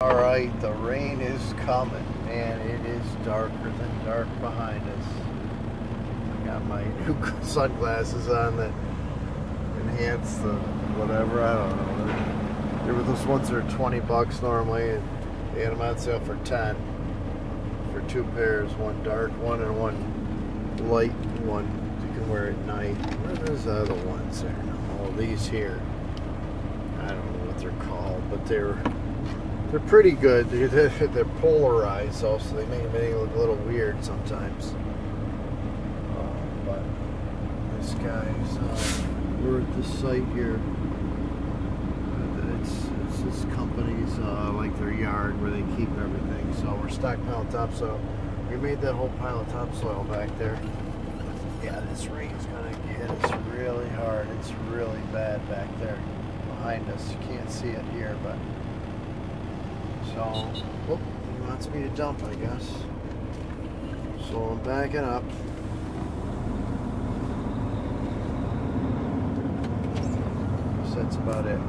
Alright, the rain is coming. Man, it is darker than dark behind us. I got my new sunglasses on that enhance the whatever, I don't know. There were those ones that are 20 bucks normally, and they had them on sale for 10 for two pairs, one dark one and one light one you can wear at night. Where are those other ones there? Oh, these here. I don't know what they're called, but they're pretty good. They're polarized also. They make everything look a little weird sometimes. But this guy's, we're at the site here. It's this company's, like their yard where they keep everything. So we're stockpiling topsoil. We made that whole pile of topsoil back there. Yeah, this rain's gonna hit us really hard. It's really bad back there behind us. You can't see it here, but so, whoop, he wants me to dump, I guess. So I'm backing up. So that's about it.